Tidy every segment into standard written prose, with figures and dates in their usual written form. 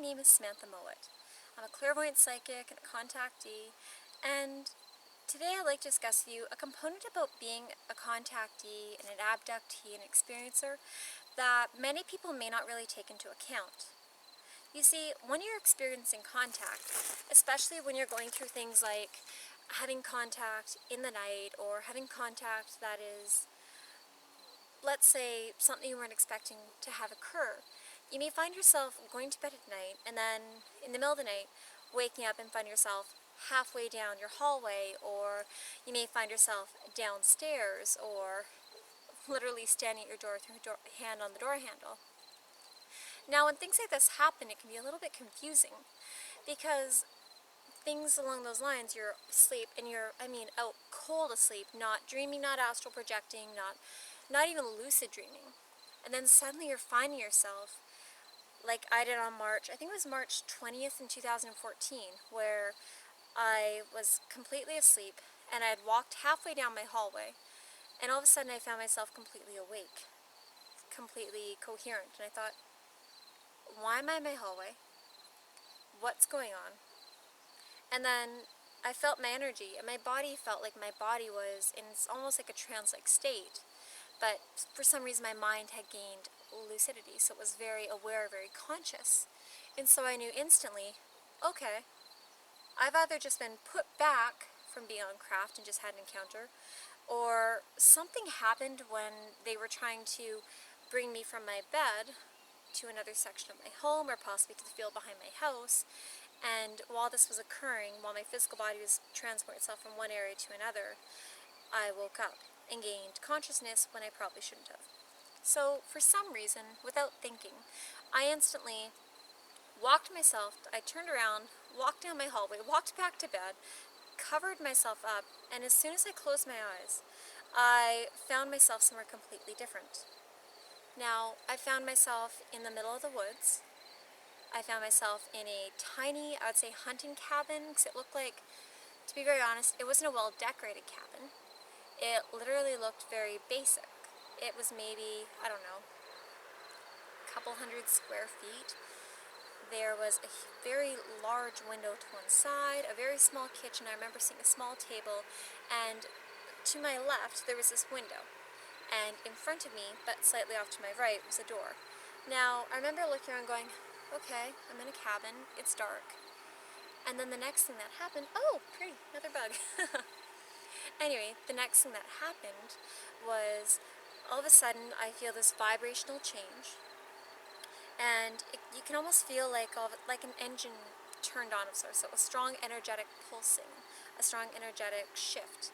name is Samantha Mowat. I'm a clairvoyant psychic and a contactee, and today I'd like to discuss with you a component about being a contactee and an abductee and experiencer that many people may not really take into account. You see, when you're experiencing contact, especially when you're going through things like having contact in the night or having contact that is, let's say, something you weren't expecting to have occur, you may find yourself going to bed at night and then in the middle of the night waking up and find yourself halfway down your hallway, or you may find yourself downstairs or literally standing at your door with your hand on the door handle. Now when things like this happen, it can be a little bit confusing because things along those lines, you're asleep and you're, out cold asleep, not dreaming, not astral projecting, not even lucid dreaming. And then suddenly you're finding yourself, like I did on I think it was March 20th in 2014, where I was completely asleep and I had walked halfway down my hallway, and all of a sudden I found myself completely awake, completely coherent, and I thought, why am I in my hallway? What's going on? And then I felt my energy, and my body felt like my body was in almost like a trance-like state, but for some reason my mind had gained lucidity, so it was very aware, very conscious. And so I knew instantly, okay, I've either just been put back from being on craft and just had an encounter, or something happened when they were trying to bring me from my bed to another section of my home, or possibly to the field behind my house. And while this was occurring, while my physical body was transporting itself from one area to another, I woke up and gained consciousness when I probably shouldn't have. So for some reason, without thinking, I instantly I turned around, walked down my hallway, walked back to bed, covered myself up, and as soon as I closed my eyes, I found myself somewhere completely different. Now, I found myself in the middle of the woods. I found myself in a tiny, I would say, hunting cabin, because it looked like, to be very honest, it wasn't a well-decorated cabin. It literally looked very basic. It was maybe, I don't know, a couple hundred square feet. There was a very large window to one side, a very small kitchen. I remember seeing a small table, and to my left there was this window, and in front of me, but slightly off to my right, was a door. Now, I remember looking around going, okay, I'm in a cabin, it's dark. And then the next thing that happened, oh, pretty, another bug. Anyway, the next thing that happened was, all of a sudden, I feel this vibrational change, and you can almost feel like an engine turned on of sorts, so a strong energetic pulsing, a strong energetic shift.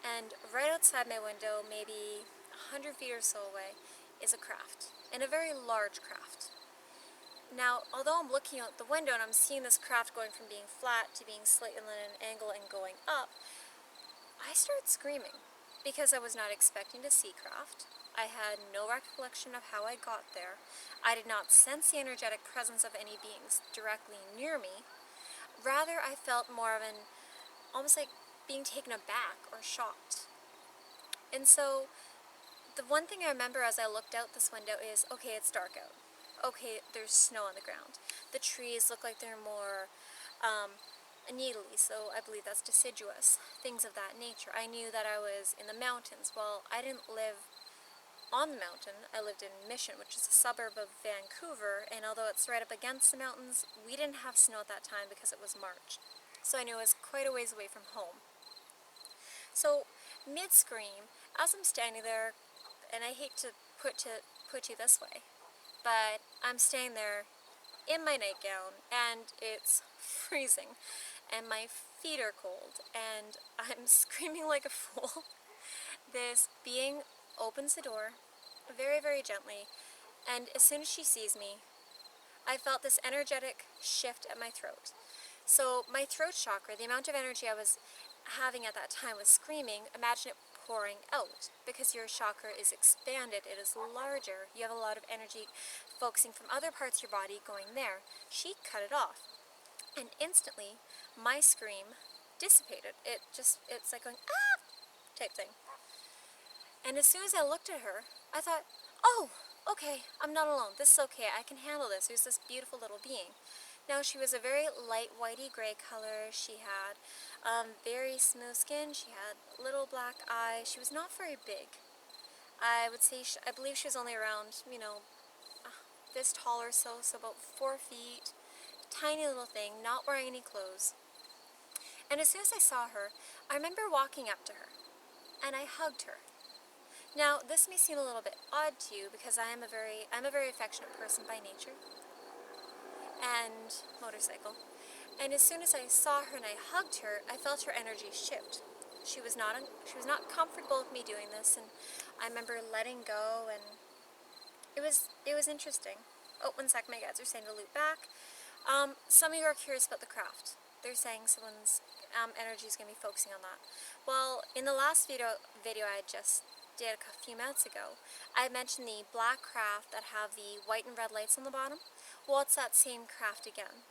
And right outside my window, maybe 100 feet or so away, is a craft, and a very large craft. Now, although I'm looking out the window and I'm seeing this craft going from being flat to being slightly at an angle and going up, I started screaming because I was not expecting to see craft. I had no recollection of how I got there. I did not sense the energetic presence of any beings directly near me. Rather, I felt more of almost like being taken aback or shocked. And so, the one thing I remember as I looked out this window is, okay, it's dark out. Okay, there's snow on the ground. The trees look like they're more needly, so I believe that's deciduous, things of that nature. I knew that I was in the mountains. Well, I didn't live on the mountain. I lived in Mission, which is a suburb of Vancouver, and although it's right up against the mountains, we didn't have snow at that time because it was March. So I knew I was quite a ways away from home. So, mid-scream, as I'm standing there, and I hate to put you this way, but I'm standing there in my nightgown, and it's freezing, and my feet are cold, and I'm screaming like a fool. This being opens the door very, very gently, and as soon as she sees me, I felt this energetic shift at my throat. So my throat chakra, the amount of energy I was having at that time was screaming, imagine it pouring out, because your chakra is expanded, it is larger, you have a lot of energy focusing from other parts of your body going there. She cut it off, and instantly my scream dissipated. It's like going, ah, type thing. And as soon as I looked at her, I thought, oh, okay, I'm not alone, this is okay, I can handle this. There's this beautiful little being. Now she was a very light whitey gray color. She had very smooth skin. She had little black eyes. She was not very big. I would say, I believe she was only around, this tall or so, so about 4 feet. Tiny little thing, not wearing any clothes. And as soon as I saw her, I remember walking up to her, and I hugged her. Now, this may seem a little bit odd to you because I'm a very affectionate person by nature, and motorcycle. And as soon as I saw her and I hugged her, I felt her energy shift. She was not comfortable with me doing this, and I remember letting go, and it was interesting. Oh, one sec, my guys are saying to loop back. Some of you are curious about the craft. They're saying someone's energy is going to be focusing on that. Well, in the last video I just did a few minutes ago, I mentioned the black craft that have the white and red lights on the bottom. Well, it's that same craft again.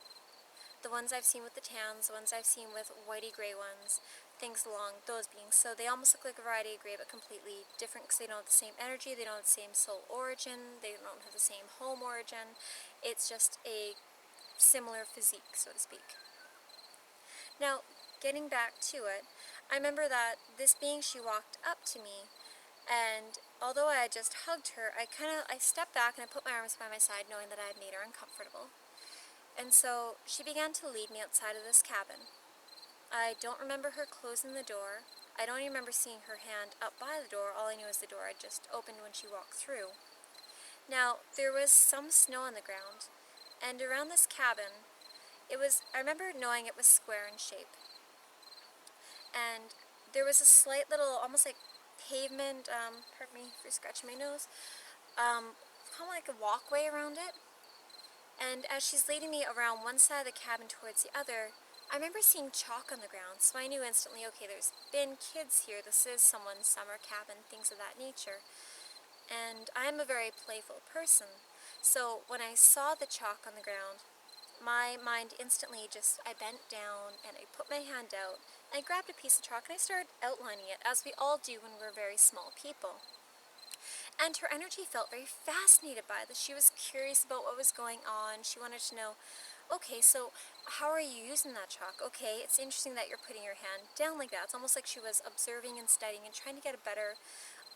The ones I've seen with the tans, the ones I've seen with whitey gray ones, things along those beings. So they almost look like a variety of gray, but completely different because they don't have the same energy, they don't have the same soul origin, they don't have the same home origin. It's just a similar physique, so to speak. Now, getting back to it, I remember that this being, she walked up to me, and although I had just hugged her, I stepped back and I put my arms by my side, knowing that I had made her uncomfortable. And so she began to lead me outside of this cabin. I don't remember her closing the door. I don't even remember seeing her hand up by the door. All I knew is the door had just opened when she walked through. Now, there was some snow on the ground, and around this cabin, I remember knowing it was square in shape. And there was a slight little, almost like pavement, pardon me for scratching my nose, kind of like a walkway around it. And as she's leading me around one side of the cabin towards the other, I remember seeing chalk on the ground, so I knew instantly, okay, there's been kids here, this is someone's summer cabin, things of that nature. And I'm a very playful person, so when I saw the chalk on the ground, my mind instantly I bent down and I put my hand out, and I grabbed a piece of chalk and I started outlining it, as we all do when we're very small people. And her energy felt very fascinated by this. She was curious about what was going on. She wanted to know, okay, so how are you using that chalk? Okay, it's interesting that you're putting your hand down like that. It's almost like she was observing and studying and trying to get a better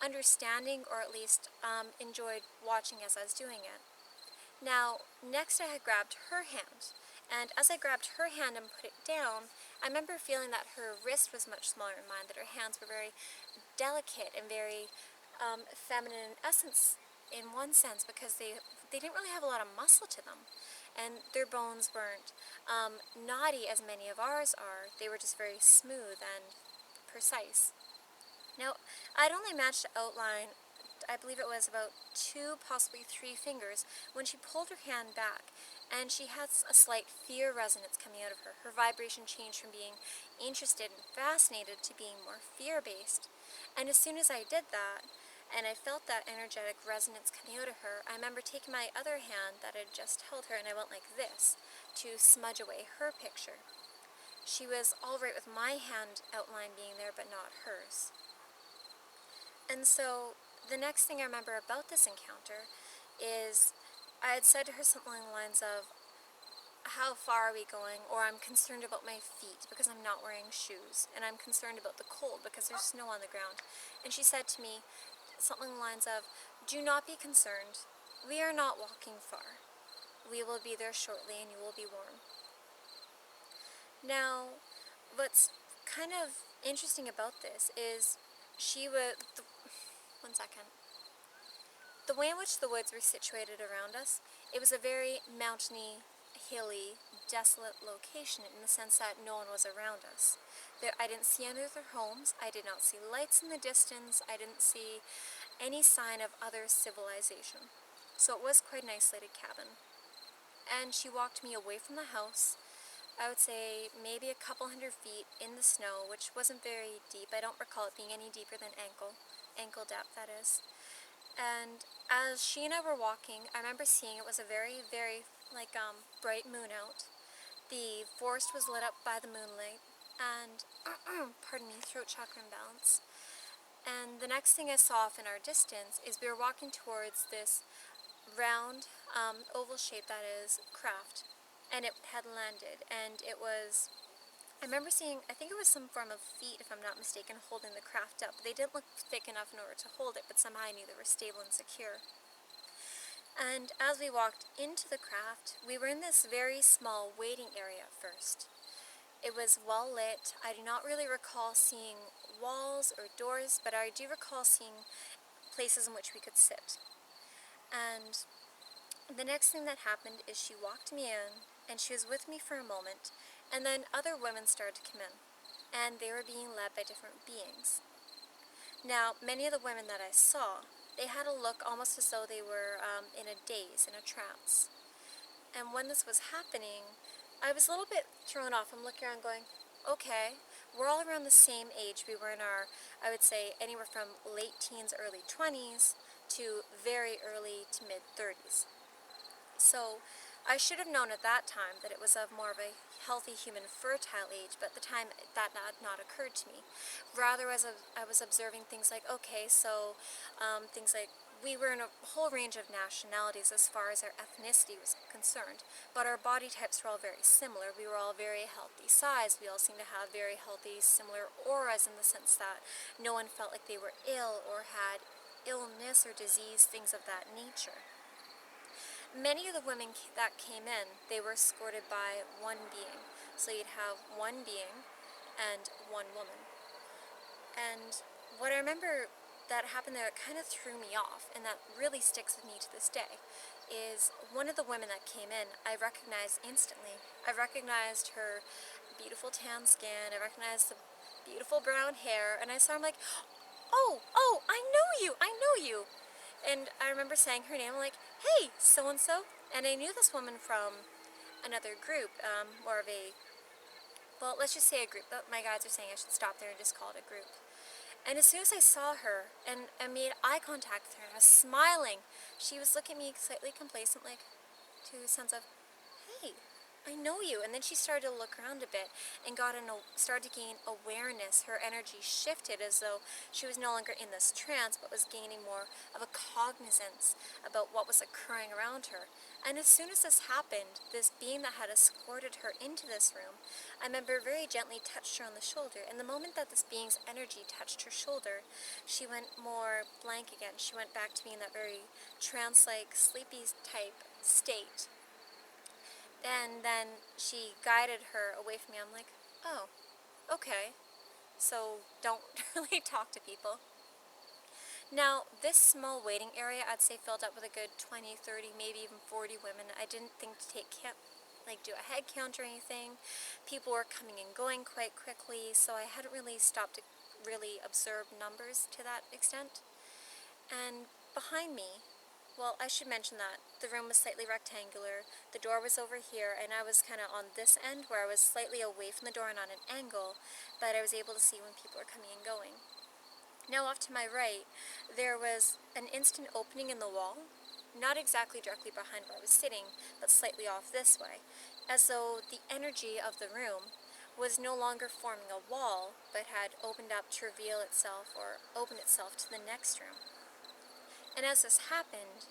understanding, or at least enjoyed watching as I was doing it. Now, next I had grabbed her hand. And as I grabbed her hand and put it down, I remember feeling that her wrist was much smaller than mine, that her hands were very delicate and very feminine in essence, in one sense, because they didn't really have a lot of muscle to them, and their bones weren't knotty as many of ours are. They were just very smooth and precise. Now, I'd only managed to outline, I believe it was about 2, possibly 3 fingers, when she pulled her hand back, and she had a slight fear resonance coming out of her. Her vibration changed from being interested and fascinated to being more fear-based. And as soon as I did that, and I felt that energetic resonance coming out of her, I remember taking my other hand that had just held her, and I went like this to smudge away her picture. She was all right with my hand outline being there, but not hers. And so the next thing I remember about this encounter is I had said to her something along the lines of, how far are we going? Or I'm concerned about my feet because I'm not wearing shoes, and I'm concerned about the cold because there's snow on the ground. And she said to me something along the lines of, do not be concerned. We are not walking far. We will be there shortly and you will be warm. Now, what's kind of interesting about this is one second. The way in which the woods were situated around us, it was a very mountainy, hilly, desolate location in the sense that no one was around us. I didn't see any other homes, I did not see lights in the distance, I didn't see any sign of other civilization. So it was quite an isolated cabin. And she walked me away from the house, I would say maybe a couple 100 feet in the snow, which wasn't very deep. I don't recall it being any deeper than ankle depth, that is. And as she and I were walking, I remember seeing it was a very, very bright moon out. The forest was lit up by the moonlight, and pardon me, throat chakra imbalance. And the next thing I saw off in our distance is we were walking towards this round, oval shape that is craft. and it had landed, and it was, I remember seeing, I think it was some form of feet, if I'm not mistaken, holding the craft up. They didn't look thick enough in order to hold it, but somehow I knew they were stable and secure. And as we walked into the craft, we were in this very small waiting area at first. It was well lit. I do not really recall seeing walls or doors, but I do recall seeing places in which we could sit. And the next thing that happened is she walked me in, and she was with me for a moment, and then other women started to come in, and they were being led by different beings. Now, many of the women that I saw, they had a look almost as though they were in a daze, in a trance. And when this was happening, I was a little bit thrown off. I'm looking around going, okay, we're all around the same age. We were in our, I would say, anywhere from late teens, early 20s to very early to mid 30s. So I should have known at that time that it was of more of a healthy human fertile age, but at the time that had not occurred to me. Rather, as I was observing things like, okay, so things like we were in a whole range of nationalities as far as our ethnicity was concerned, but our body types were all very similar. We were all very healthy sized. We all seemed to have very healthy, similar auras in the sense that no one felt like they were ill or had illness or disease, things of that nature. Many of the women that came in, they were escorted by one being. So you'd have one being and one woman. And what I remember that happened there, it kind of threw me off, and that really sticks with me to this day, is one of the women that came in, I recognized instantly. I recognized her beautiful tan skin, I recognized the beautiful brown hair, and I saw her, I'm like, oh, I know you, I know you. And I remember saying her name, I'm like, hey, so-and-so. And I knew this woman from another group, more of a, well, let's just say a group. But my guides are saying I should stop there and just call it a group. And as soon as I saw her and I made eye contact with her, and I was smiling, she was looking at me slightly complacent, like, to a sense of, hey, I know you. And then she started to look around a bit and started to gain awareness. Her energy shifted as though she was no longer in this trance, but was gaining more of a cognizance about what was occurring around her. And as soon as this happened, this being that had escorted her into this room, I remember very gently touched her on the shoulder. And the moment that this being's energy touched her shoulder, she went more blank again. She went back to being that very trance-like, sleepy type state. And then she guided her away from me. I'm like, oh, okay. So don't really talk to people. Now, this small waiting area, I'd say filled up with a good 20, 30, maybe even 40 women. I didn't think to do a head count or anything. People were coming and going quite quickly, so I hadn't really stopped to really observe numbers to that extent. And behind me, well, I should mention that the room was slightly rectangular, the door was over here, and I was kind of on this end where I was slightly away from the door and on an angle, but I was able to see when people were coming and going. Now off to my right, there was an instant opening in the wall, not exactly directly behind where I was sitting, but slightly off this way, as though the energy of the room was no longer forming a wall, but had opened up to reveal itself or open itself to the next room. And as this happened,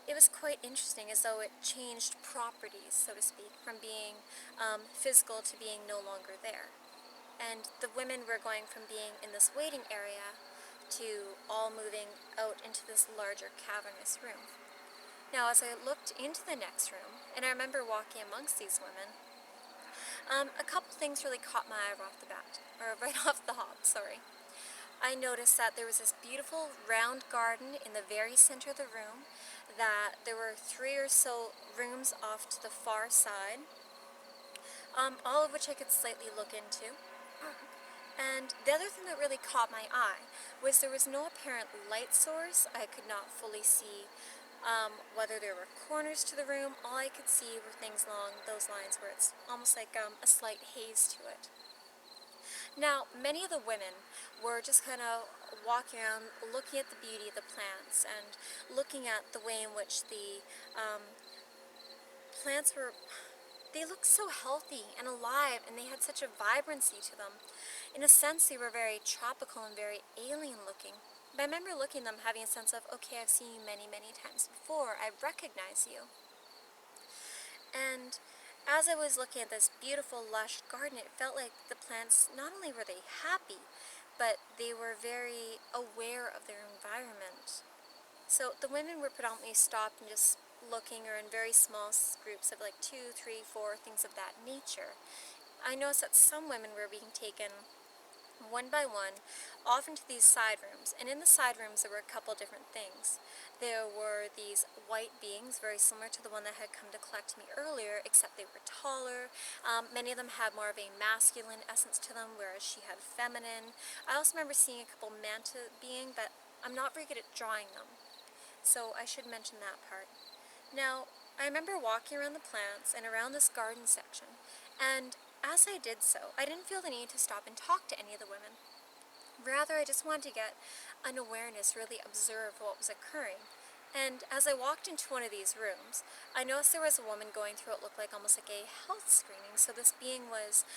it was quite interesting, as though it changed properties, so to speak, from being physical to being no longer there. And the women were going from being in this waiting area to all moving out into this larger cavernous room. Now, as I looked into the next room, and I remember walking amongst these women, a couple things really caught my eye right off the bat, or right off the hop, sorry. I noticed that there was this beautiful round garden in the very center of the room, that there were 3 or so rooms off to the far side, all of which I could slightly look into. And the other thing that really caught my eye was there was no apparent light source. I could not fully see whether there were corners to the room. All I could see were things along those lines where it's almost like a slight haze to it. Now, many of the women were just kind of walking around looking at the beauty of the plants and looking at the way in which the plants they looked so healthy and alive, and they had such a vibrancy to them. In a sense, they were very tropical and very alien looking. But I remember looking at them having a sense of, okay, I've seen you many, many times before. I recognize you. And as I was looking at this beautiful lush garden, it felt like the plants, not only were they happy, but they were very aware of their environment. So the women were predominantly stopped and just looking, or in very small groups of like 2, 3, 4, things of that nature. I noticed that some women were being taken one by one off into these side rooms, and in the side rooms there were a couple different things. There were these white beings very similar to the one that had come to collect me earlier, except they were taller. Many of them had more of a masculine essence to them, whereas she had feminine. I also remember seeing a couple manta being, but I'm not very good at drawing them, so I should mention that part. Now, I remember walking around the plants and around this garden section, and as I did so, I didn't feel the need to stop and talk to any of the women. Rather, I just wanted to get an awareness, really observe what was occurring. And as I walked into one of these rooms, I noticed there was a woman going through what looked like almost like a health screening. So this being was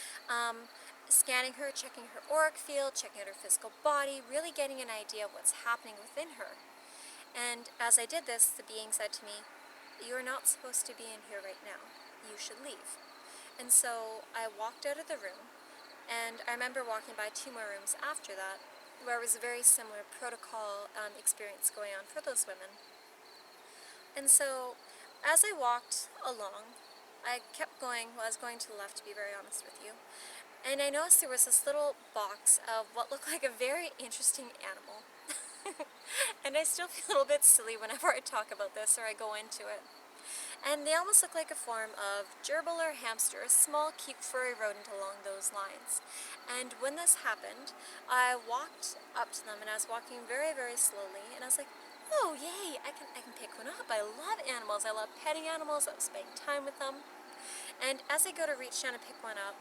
scanning her, checking her auric field, checking out her physical body, really getting an idea of what's happening within her. And as I did this, the being said to me, "You are not supposed to be in here right now. You should leave." And so I walked out of the room, and I remember walking by 2 more rooms after that, where it was a very similar protocol experience going on for those women. And so as I walked along, I kept going, well, I was going to the left to be very honest with you, and I noticed there was this little box of what looked like a very interesting animal. And I still feel a little bit silly whenever I talk about this or I go into it. And they almost look like a form of gerbil or hamster, a small, cute, furry rodent along those lines. And when this happened, I walked up to them, and I was walking very, very slowly, and I was like, "Oh, yay, I can pick one up. I love animals. I love petting animals. I love spending time with them." And as I go to reach down and pick one up,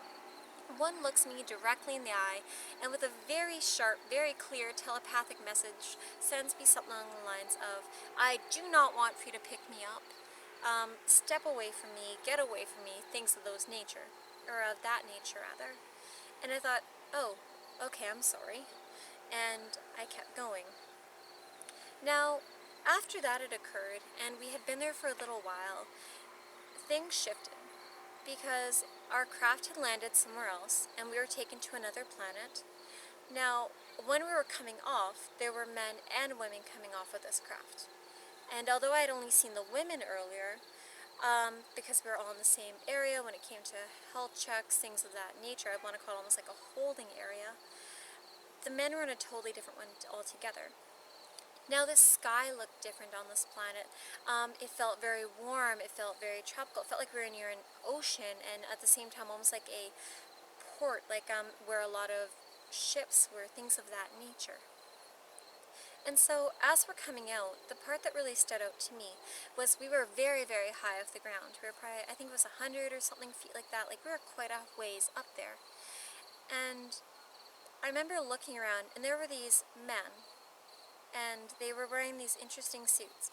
one looks me directly in the eye, and with a very sharp, very clear telepathic message sends me something along the lines of, "I do not want for you to pick me up. Step away from me, get away from me," things of those nature, or of that nature rather. And I thought, "Oh, okay, I'm sorry." And I kept going. Now, after that had occurred, and we had been there for a little while, things shifted, because our craft had landed somewhere else, and we were taken to another planet. Now, when we were coming off, there were men and women coming off of this craft. And although I had only seen the women earlier, because we were all in the same area when it came to health checks, things of that nature, I want to call it almost like a holding area, the men were in a totally different one altogether. Now the sky looked different on this planet. It felt very warm, it felt very tropical, it felt like we were near an ocean, and at the same time almost like a port, like where a lot of ships were, things of that nature. And so as we're coming out, the part that really stood out to me was we were very, very high off the ground. We were probably, I think it was 100 or something feet like that, like we were quite a ways up there. And I remember looking around, and there were these men, and they were wearing these interesting suits,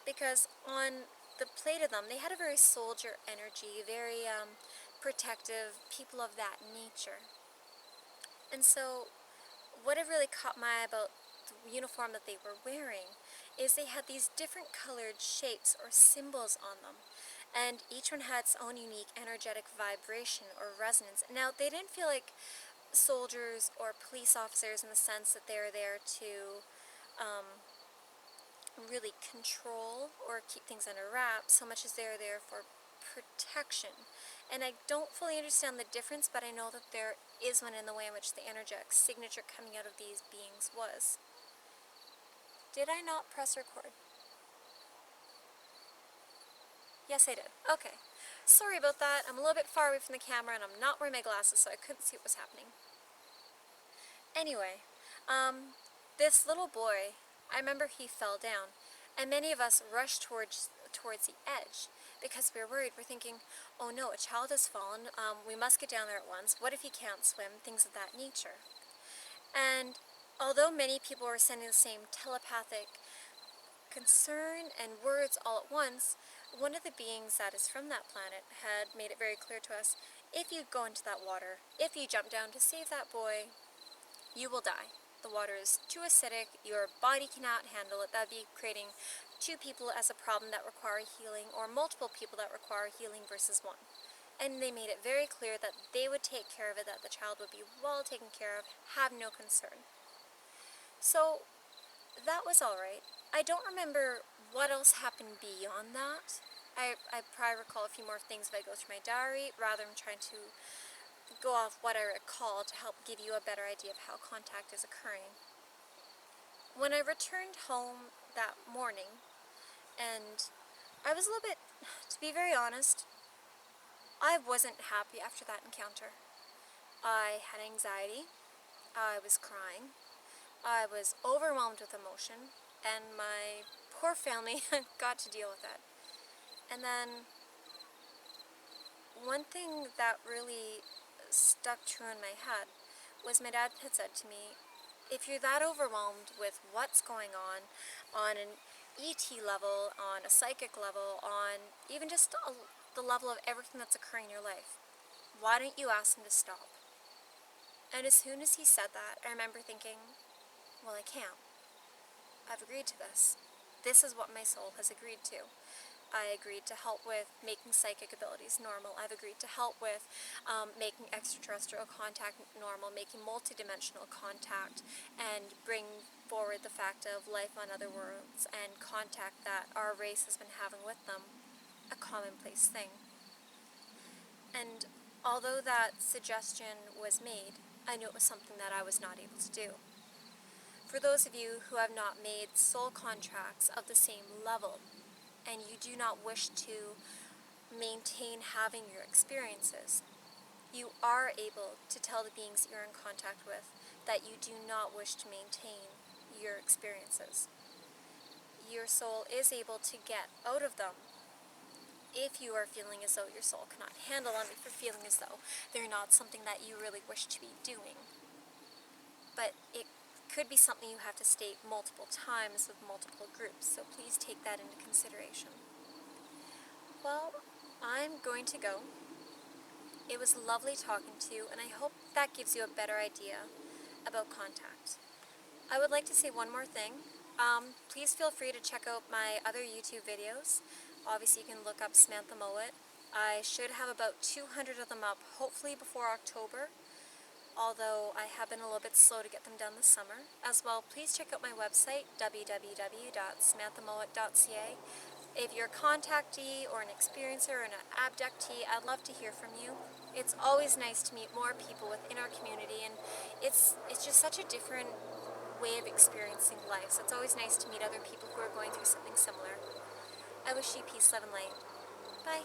because on the plate of them, they had a very soldier energy, very protective, people of that nature. And so what had really caught my eye about the uniform that they were wearing is they had these different colored shapes or symbols on them, and each one had its own unique energetic vibration or resonance. Now, they didn't feel like soldiers or police officers in the sense that they were there to really control or keep things under wraps, so much as they're there for protection. And I don't fully understand the difference, but I know that there is one in the way in which the energetic signature coming out of these beings was. Did I not press record? Yes, I did. Okay. Sorry about that. I'm a little bit far away from the camera, and I'm not wearing my glasses, so I couldn't see what was happening. Anyway, this little boy, I remember he fell down, and many of us rushed towards the edge because we were worried. We're thinking, "Oh no, a child has fallen. We must get down there at once. What if he can't swim?" Things of that nature. And although many people were sending the same telepathic concern and words all at once, one of the beings that is from that planet had made it very clear to us, if you go into that water, if you jump down to save that boy, you will die. The water is too acidic, your body cannot handle it. That would be creating 2 people as a problem that require healing, or multiple people that require healing versus 1. and they made it very clear that they would take care of it, that the child would be well taken care of, have no concern. So that was alright. I don't remember what else happened beyond that. I probably recall a few more things if I go through my diary, rather than trying to go off what I recall to help give you a better idea of how contact is occurring. When I returned home that morning, and I was a little bit, to be very honest, I wasn't happy after that encounter. I had anxiety, I was crying, I was overwhelmed with emotion, and my poor family got to deal with it. And then one thing that really stuck true in my head was my dad had said to me, if you're that overwhelmed with what's going on an ET level, on a psychic level, on even just the level of everything that's occurring in your life, why don't you ask him to stop? And as soon as he said that, I remember thinking, well, I can't. I've agreed to this. This is what my soul has agreed to. I agreed to help with making psychic abilities normal. I've agreed to help with making extraterrestrial contact normal, making multidimensional contact, and bring forward the fact of life on other worlds and contact that our race has been having with them, a commonplace thing. And although that suggestion was made, I knew it was something that I was not able to do. For those of you who have not made soul contracts of the same level, and you do not wish to maintain having your experiences, you are able to tell the beings that you're in contact with that you do not wish to maintain your experiences. Your soul is able to get out of them if you are feeling as though your soul cannot handle them, if you're feeling as though they're not something that you really wish to be doing. But it could be something you have to state multiple times with multiple groups, so please take that into consideration. Well, I'm going to go. It was lovely talking to you, and I hope that gives you a better idea about contact. I would like to say one more thing. Please feel free to check out my other YouTube videos. Obviously, you can look up Samantha Mowat. I should have about 200 of them up, hopefully before October, although I have been a little bit slow to get them done this summer. As well, please check out my website, www.samanthamowat.ca. If you're a contactee or an experiencer or an abductee, I'd love to hear from you. It's always nice to meet more people within our community, and it's just such a different way of experiencing life. So it's always nice to meet other people who are going through something similar. I wish you peace, love, and light. Bye.